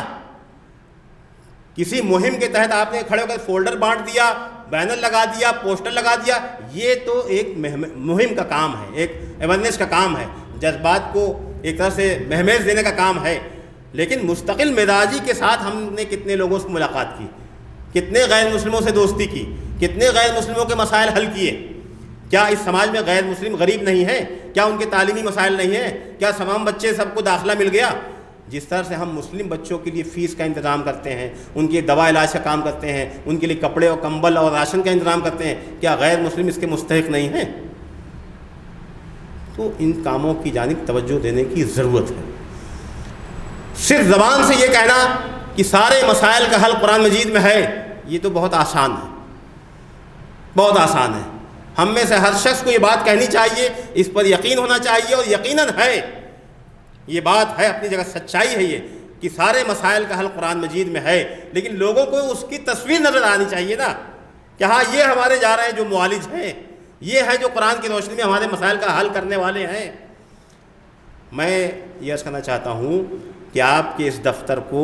کسی مہم کے تحت آپ نے کھڑے ہو کر فولڈر بانٹ دیا، بینر لگا دیا، پوسٹر لگا دیا؟ یہ تو ایک مہم کا کام ہے، ایک اویئرنیس کا کام ہے، جذبات کو ایک طرح سے مہمیز دینے کا کام ہے. لیکن مستقل مزاجی کے ساتھ ہم نے کتنے لوگوں سے ملاقات کی، کتنے غیر مسلموں سے دوستی کی، کتنے غیر مسلموں کے مسائل حل کیے؟ کیا اس سماج میں غیر مسلم غریب نہیں ہیں؟ کیا ان کے تعلیمی مسائل نہیں ہیں؟ کیا تمام بچے سب کو داخلہ مل گیا؟ جس طرح سے ہم مسلم بچوں کے لیے فیس کا انتظام کرتے ہیں، ان کے دوا علاج کا کام کرتے ہیں، ان کے لیے کپڑے اور کمبل اور راشن کا انتظام کرتے ہیں، کیا غیر مسلم اس کے مستحق نہیں ہیں؟ تو ان کاموں کی جانب توجہ دینے کی ضرورت ہے. صرف زبان سے یہ کہنا کہ سارے مسائل کا حل قرآن مجید میں ہے، یہ تو بہت آسان ہے، بہت آسان ہے. ہم میں سے ہر شخص کو یہ بات کہنی چاہیے، اس پر یقین ہونا چاہیے، اور یقیناً ہے، یہ بات ہے، اپنی جگہ سچائی ہے یہ کہ سارے مسائل کا حل قرآن مجید میں ہے. لیکن لوگوں کو اس کی تصویر نظر آنی چاہیے نا کہ ہاں یہ ہمارے جا رہے ہیں جو معالج ہیں، یہ ہے جو قرآن کی روشنی میں ہمارے مسائل کا حل کرنے والے ہیں. میں یہ عرض کرنا چاہتا ہوں کہ آپ کے اس دفتر کو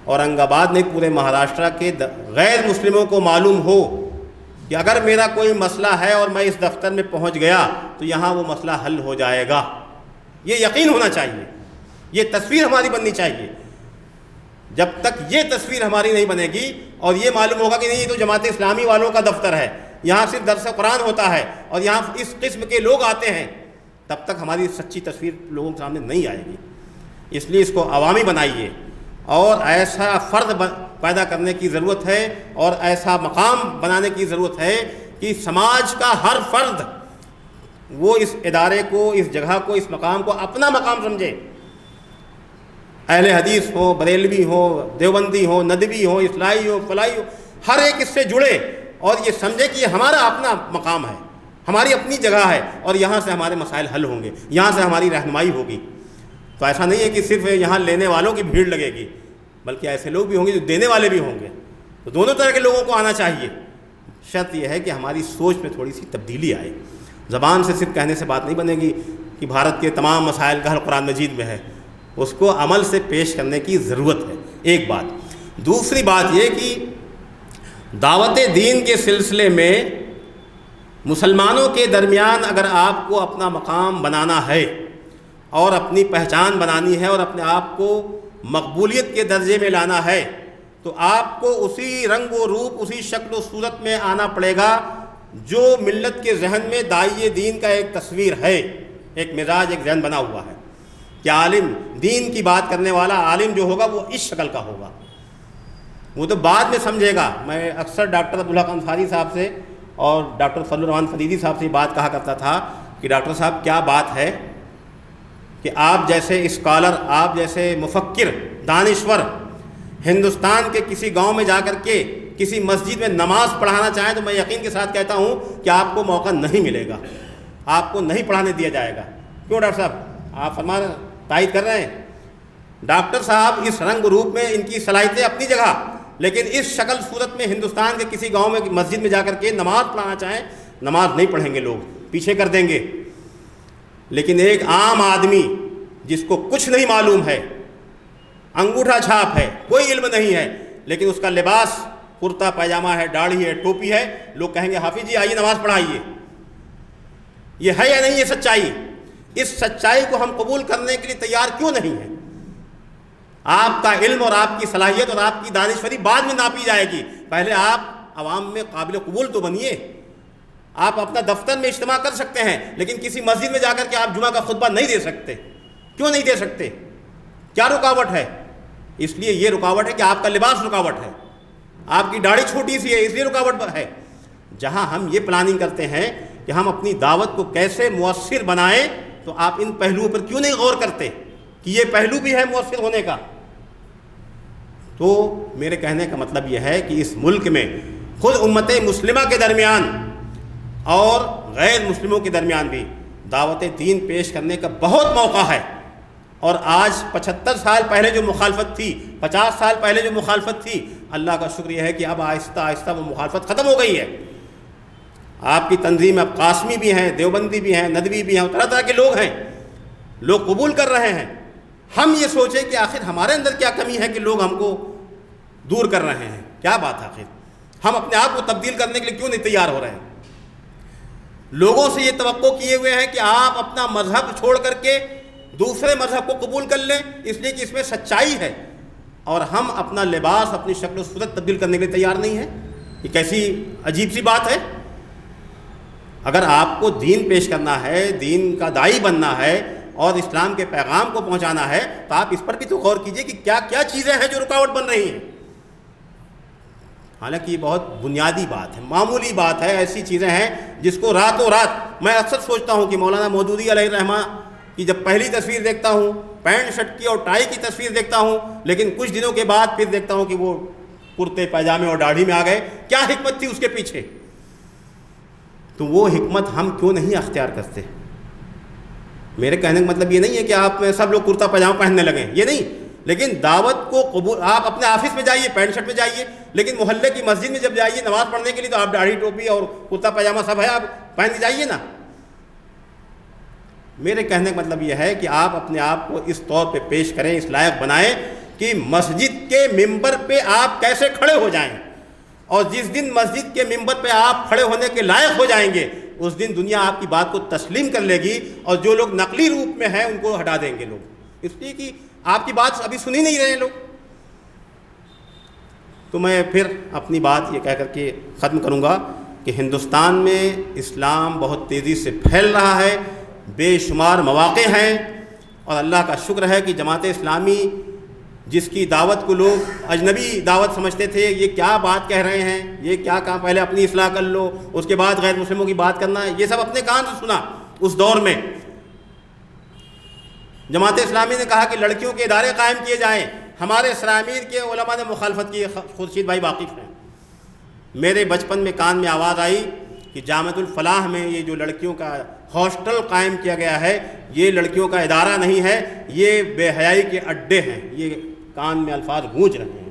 اورنگ آباد میں پورے مہاراشٹرا کے غیر مسلموں کو معلوم ہو کہ اگر میرا کوئی مسئلہ ہے اور میں اس دفتر میں پہنچ گیا تو یہاں وہ مسئلہ حل ہو جائے گا. یہ یقین ہونا چاہیے، یہ تصویر ہماری بننی چاہیے. جب تک یہ تصویر ہماری نہیں بنے گی اور یہ معلوم ہوگا کہ نہیں یہ تو جماعت اسلامی والوں کا دفتر ہے، یہاں صرف درس قرآن ہوتا ہے اور یہاں اس قسم کے لوگ آتے ہیں، تب تک ہماری سچی تصویر لوگوں کے سامنے نہیں آئے گی. اس لیے اس کو عوامی بنائیے اور ایسا فرد پیدا کرنے کی ضرورت ہے اور ایسا مقام بنانے کی ضرورت ہے کہ سماج کا ہر فرد وہ اس ادارے کو، اس جگہ کو، اس مقام کو اپنا مقام سمجھے۔ اہل حدیث ہو، بریلوی ہو، دیوبندی ہو، ندوی ہو، اصلاحی ہو، فلاحی ہو، ہر ایک اس سے جڑے اور یہ سمجھے کہ یہ ہمارا اپنا مقام ہے، ہماری اپنی جگہ ہے اور یہاں سے ہمارے مسائل حل ہوں گے، یہاں سے ہماری رہنمائی ہوگی۔ تو ایسا نہیں ہے کہ صرف یہاں لینے والوں کی بھیڑ لگے گی، بلکہ ایسے لوگ بھی ہوں گے جو دینے والے بھی ہوں گے۔ تو دونوں طرح کے لوگوں کو آنا چاہیے۔ شرط یہ ہے کہ ہماری سوچ میں تھوڑی سی تبدیلی آئے۔ زبان سے صرف کہنے سے بات نہیں بنے گی کہ بھارت کے تمام مسائل کا حل قرآن مجید میں ہے، اس کو عمل سے پیش کرنے کی ضرورت ہے، ایک بات۔ دوسری بات یہ کہ دعوت دین کے سلسلے میں مسلمانوں کے درمیان اگر آپ کو اپنا مقام بنانا ہے اور اپنی پہچان بنانی ہے اور اپنے آپ کو مقبولیت کے درجے میں لانا ہے تو آپ کو اسی رنگ و روپ، اسی شکل و صورت میں آنا پڑے گا جو ملت کے ذہن میں داعی دین کا ایک تصویر ہے، ایک مزاج، ایک ذہن بنا ہوا ہے کہ عالم، دین کی بات کرنے والا عالم جو ہوگا وہ اس شکل کا ہوگا۔ وہ تو بعد میں سمجھے گا۔ میں اکثر ڈاکٹر عبدالحق انصاری صاحب سے اور ڈاکٹر فضل الرحمان فریدی صاحب سے یہ بات کہا کرتا تھا کہ ڈاکٹر صاحب کیا بات ہے کہ آپ جیسے اسکالر، آپ جیسے مفکر، دانشور ہندوستان کے کسی گاؤں میں جا کر کے کسی مسجد میں نماز پڑھانا چاہیں تو میں یقین کے ساتھ کہتا ہوں کہ آپ کو موقع نہیں ملے گا، آپ کو نہیں پڑھانے دیا جائے گا۔ کیوں ڈاکٹر صاحب؟ آپ فرما تائید کر رہے ہیں۔ ڈاکٹر صاحب اس رنگ روپ میں ان کی صلاحیتیں اپنی جگہ، لیکن اس شکل صورت میں ہندوستان کے کسی گاؤں میں مسجد میں جا کر کے نماز پڑھانا چاہیں، نماز نہیں پڑھیں گے، لوگ پیچھے کر دیں گے۔ لیکن ایک عام آدمی جس کو کچھ نہیں معلوم ہے، انگوٹھا چھاپ ہے، کوئی علم نہیں ہے، لیکن اس کا لباس کرتا پائجامہ ہے، داڑھی ہے، ٹوپی ہے، لوگ کہیں گے حافظ جی آئیے نماز پڑھائیے۔ یہ ہے یا نہیں یہ سچائی؟ اس سچائی کو ہم قبول کرنے کے لیے تیار کیوں نہیں ہیں؟ آپ کا علم اور آپ کی صلاحیت اور آپ کی دانشوری بعد میں ناپی جائے گی، پہلے آپ عوام میں قابل قبول تو بنیے۔ آپ اپنا دفتر میں اجتماع کر سکتے ہیں لیکن کسی مسجد میں جا کر کے آپ جمعہ کا خطبہ نہیں دے سکتے۔ کیوں نہیں دے سکتے؟ کیا رکاوٹ ہے؟ اس لیے یہ رکاوٹ ہے کہ آپ کا لباس رکاوٹ ہے، آپ کی داڑھی چھوٹی سی ہے، اس لیے رکاوٹ ہے۔ جہاں ہم یہ پلاننگ کرتے ہیں کہ ہم اپنی دعوت کو کیسے مؤثر بنائیں تو آپ ان پہلوؤں پر کیوں نہیں غور کرتے کہ یہ پہلو بھی ہے مؤثر ہونے کا؟ تو میرے کہنے کا مطلب یہ ہے کہ اس ملک میں خود امت مسلمہ کے درمیان اور غیر مسلموں کے درمیان بھی دعوت دین پیش کرنے کا بہت موقع ہے۔ اور آج 75 سال پہلے جو مخالفت تھی، 50 سال پہلے جو مخالفت تھی، اللہ کا شکر یہ ہے کہ اب آہستہ آہستہ وہ مخالفت ختم ہو گئی ہے۔ آپ کی تنظیم اب قاسمی بھی ہیں، دیوبندی بھی ہیں، ندوی بھی ہیں، طرح طرح کے لوگ ہیں، لوگ قبول کر رہے ہیں۔ ہم یہ سوچیں کہ آخر ہمارے اندر کیا کمی ہے کہ لوگ ہم کو دور کر رہے ہیں؟ کیا بات ہے آخر؟ ہم اپنے آپ کو تبدیل کرنے کے لیے کیوں نہیں تیار ہو رہے ہیں؟ لوگوں سے یہ توقع کیے ہوئے ہیں کہ آپ اپنا مذہب چھوڑ کر کے دوسرے مذہب کو قبول کر لیں، اس لیے کہ اس میں سچائی ہے، اور ہم اپنا لباس، اپنی شکل و صورت تبدیل کرنے کے لیے تیار نہیں ہیں۔ یہ کیسی عجیب سی بات ہے۔ اگر آپ کو دین پیش کرنا ہے، دین کا داعی بننا ہے اور اسلام کے پیغام کو پہنچانا ہے تو آپ اس پر بھی تو غور کیجئے کہ کیا کیا چیزیں ہیں جو رکاوٹ بن رہی ہیں۔ حالانکہ یہ بہت بنیادی بات ہے، معمولی بات ہے، ایسی چیزیں ہیں جس کو راتوں رات، میں اکثر سوچتا ہوں کہ مولانا مودودی علیہ الرحمہ کی جب پہلی تصویر دیکھتا ہوں، پینٹ شرٹ کی اور ٹائی کی تصویر دیکھتا ہوں، لیکن کچھ دنوں کے بعد پھر دیکھتا ہوں کہ وہ کرتے پائجامے اور داڑھی میں آ گئے۔ کیا حکمت تھی اس کے پیچھے؟ تو وہ حکمت ہم کیوں نہیں اختیار کرتے؟ میرے کہنے کا مطلب یہ نہیں ہے کہ آپ سب لوگ کرتا پائجامہ پہننے لگیں، یہ نہیں، لیکن دعوت کو قبول، آپ اپنے آفس میں جائیے پینٹ شرٹ میں جائیے، لیکن محلے کی مسجد میں جب جائیے نماز پڑھنے کے لیے تو آپ داڑھی ٹوپی اور کرتا پائجامہ سب ہے، آپ پہن کے جائیے نا۔ میرے کہنے کا مطلب یہ ہے کہ آپ اپنے آپ کو اس طور پہ پیش کریں، اس لائق بنائیں کہ مسجد کے ممبر پہ آپ کیسے کھڑے ہو جائیں، اور جس دن مسجد کے ممبر پہ آپ کھڑے ہونے کے لائق ہو جائیں گے اس دن دنیا آپ کی بات کو تسلیم کر لے گی، اور جو لوگ نقلی روپ میں ہیں ان کو ہٹا دیں گے لوگ، اس لیے کہ آپ کی بات ابھی سنی نہیں رہے لوگ۔ تو میں پھر اپنی بات یہ کہہ کر کے ختم کروں گا کہ ہندوستان میں اسلام بہت تیزی سے پھیل رہا ہے، بے شمار مواقع ہیں، اور اللہ کا شکر ہے کہ جماعت اسلامی جس کی دعوت کو لوگ اجنبی دعوت سمجھتے تھے، یہ کیا بات کہہ رہے ہیں، یہ کیا کام، پہلے اپنی اصلاح کر لو اس کے بعد غیر مسلموں کی بات کرنا ہے، یہ سب اپنے کان سے سنا اس دور میں۔ جماعت اسلامی نے کہا کہ لڑکیوں کے ادارے قائم کیے جائیں، ہمارے اسلامین کے علماء نے مخالفت کی، خورشید بھائی واقف ہیں۔ میرے بچپن میں کان میں آواز آئی کہ جامعۃ الفلاح میں یہ جو لڑکیوں کا ہاسٹل قائم کیا گیا ہے، یہ لڑکیوں کا ادارہ نہیں ہے، یہ بے حیائی کے اڈے ہیں۔ یہ کان میں الفاظ گونج رہے ہیں،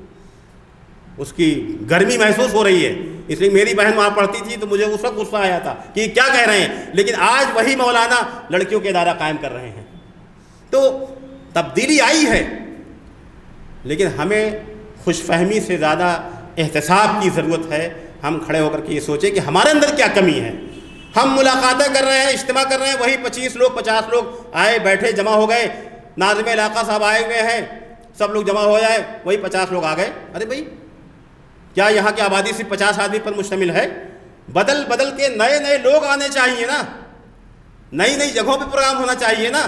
اس کی گرمی محسوس ہو رہی ہے۔ اس لیے میری بہن وہاں پڑھتی تھی تو مجھے اس وقت غصہ آیا تھا کہ یہ کیا کہہ رہے ہیں، لیکن آج وہی مولانا لڑکیوں کے ادارہ قائم کر رہے ہیں۔ تو تبدیلی آئی ہے، لیکن ہمیں خوش فہمی سے زیادہ احتساب کی ضرورت ہے۔ ہم کھڑے ہو کر کے یہ سوچیں کہ ہمارے اندر کیا کمی ہے۔ ہم ملاقاتیں کر رہے ہیں، اجتماع کر رہے ہیں، وہی 25 لوگ 50 لوگ آئے بیٹھے جمع ہو گئے، ناظم علاقہ صاحب آئے ہوئے ہیں، سب لوگ جمع ہو جائے، وہی 50 لوگ آ گئے۔ ارے بھائی، کیا یہاں کی آبادی صرف 50 آدمی پر مشتمل ہے؟ بدل بدل کے نئے نئے لوگ آنے چاہیے نا، نئی نئی جگہوں پہ پروگرام ہونا چاہیے نا۔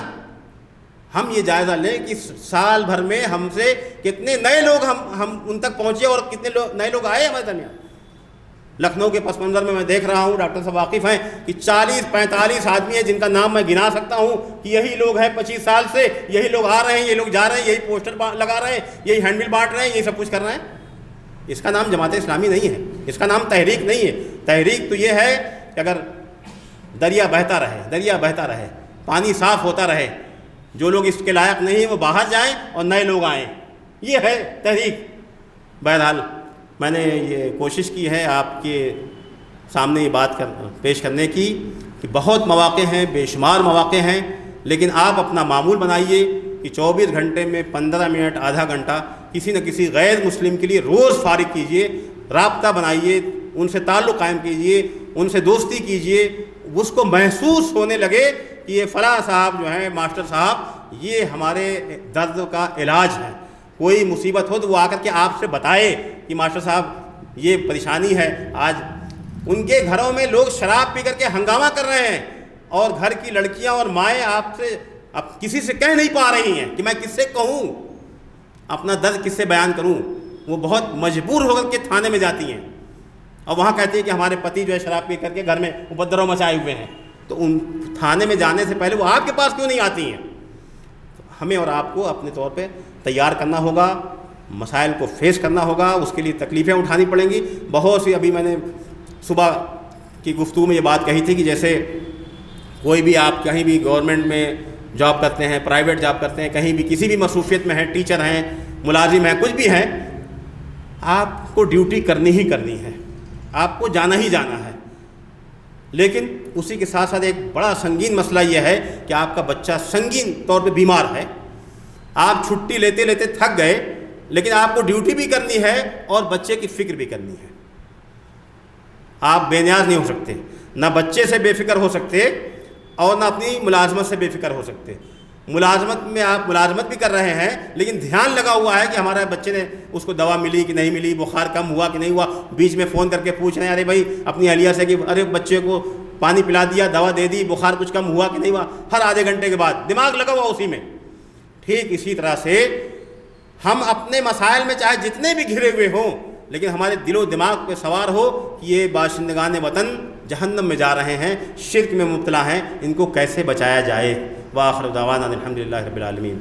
ہم یہ جائزہ لیں کہ سال بھر میں ہم سے کتنے نئے لوگ ہم ان تک پہنچے اور کتنے نئے لوگ آئے ہمارے درمیان۔ لکھنؤ کے پس منظر میں دیکھ رہا ہوں، ڈاکٹر صاحب واقف ہیں کہ 40-45 آدمی ہیں جن کا نام میں گنا سکتا ہوں کہ یہی لوگ ہیں 25 سال سے، یہی لوگ آ رہے ہیں، یہی لوگ جا رہے ہیں، یہی پوسٹر لگا رہے ہیں، یہی ہینڈ بل بانٹ رہے ہیں، یہی سب کچھ کر رہے ہیں۔ اس کا نام جماعت اسلامی نہیں ہے، اس کا نام تحریک نہیں ہے۔ تحریک تو یہ ہے کہ اگر دریا بہتا رہے، دریا بہتا رہے، پانی صاف ہوتا رہے، جو لوگ اس کے لائق نہیں ہیں وہ باہر جائیں اور نئے لوگ آئیں، یہ ہے تحریک۔ بہرحال میں نے یہ کوشش کی ہے آپ کے سامنے یہ بات پیش کرنے کی کہ بہت مواقع ہیں، بے شمار مواقع ہیں، لیکن آپ اپنا معمول بنائیے کہ 24 گھنٹے میں 15 منٹ آدھا گھنٹہ کسی نہ کسی غیر مسلم کے لیے روز فارغ کیجئے، رابطہ بنائیے، ان سے تعلق قائم کیجئے، ان سے دوستی کیجئے، اس کو محسوس ہونے لگے کہ یہ فلاں صاحب جو ہیں، ماسٹر صاحب، یہ ہمارے درد کا علاج ہے۔ کوئی مصیبت ہو تو وہ آ کر کے آپ سے بتائے کہ ماسٹر صاحب یہ پریشانی ہے۔ آج ان کے گھروں میں لوگ شراب پی کر کے ہنگامہ کر رہے ہیں اور گھر کی لڑکیاں اور مائیں آپ سے اب کسی سے کہہ نہیں پا رہی ہیں کہ میں کس سے کہوں، اپنا درد کس سے بیان کروں۔ وہ بہت مجبور ہو کر کے تھانے میں جاتی ہیں اور وہاں کہتی ہیں کہ ہمارے پتی جو ہے شراب پی کر کے گھر میں اپدرو مچائے ہوئے ہیں۔ تو ان تھانے میں جانے سے پہلے وہ آپ کے پاس کیوں نہیں آتی ہیں؟ ہمیں اور آپ کو اپنے طور پہ تیار کرنا ہوگا، مسائل کو فیس کرنا ہوگا، اس کے لیے تکلیفیں اٹھانی پڑیں گی۔ بہت سی ابھی میں نے صبح کی گفتگو میں یہ بات کہی تھی کہ جیسے کوئی بھی آپ کہیں بھی گورنمنٹ میں جاب کرتے ہیں، پرائیویٹ جاب کرتے ہیں، کہیں بھی کسی بھی مصروفیت میں ہیں، ٹیچر ہیں، ملازم ہیں، کچھ بھی ہیں، آپ کو ڈیوٹی کرنی ہی کرنی ہے، آپ کو جانا ہی جانا ہے۔ لیکن اسی کے ساتھ ساتھ ایک بڑا سنگین مسئلہ یہ ہے کہ آپ کا بچہ سنگین طور پہ بیمار ہے، آپ چھٹی لیتے لیتے تھک گئے، لیکن آپ کو ڈیوٹی بھی کرنی ہے اور بچے کی فکر بھی کرنی ہے۔ آپ بے نیاز نہیں ہو سکتے، نہ بچے سے بے فکر ہو سکتے اور نہ اپنی ملازمت سے بے فکر ہو سکتے۔ ملازمت میں آپ ملازمت بھی کر رہے ہیں، لیکن دھیان لگا ہوا ہے کہ ہمارے بچے نے اس کو دوا ملی کہ نہیں ملی، بخار کم ہوا کہ نہیں ہوا، بیچ میں فون کر کے پوچھ رہے ہیں ارے بھائی اپنی اہلیہ سے کہ ارے بچے کو پانی پلا دیا، دوا دے دی، بخار کچھ کم ہوا کہ نہیں ہوا، ہر آدھے گھنٹے کے بعد دماغ لگا ہوا اسی میں۔ ٹھیک اسی طرح سے ہم اپنے مسائل میں چاہے جتنے بھی گھرے ہوئے ہوں، لیکن ہمارے دل و دماغ پہ سوار ہو کہ یہ باشندگان وطن جہنم میں جا رہے ہیں، شرک میں مبتلا ہیں، ان کو کیسے بچایا جائے۔ وآخر دعوانا الحمدللہ رب العالمین۔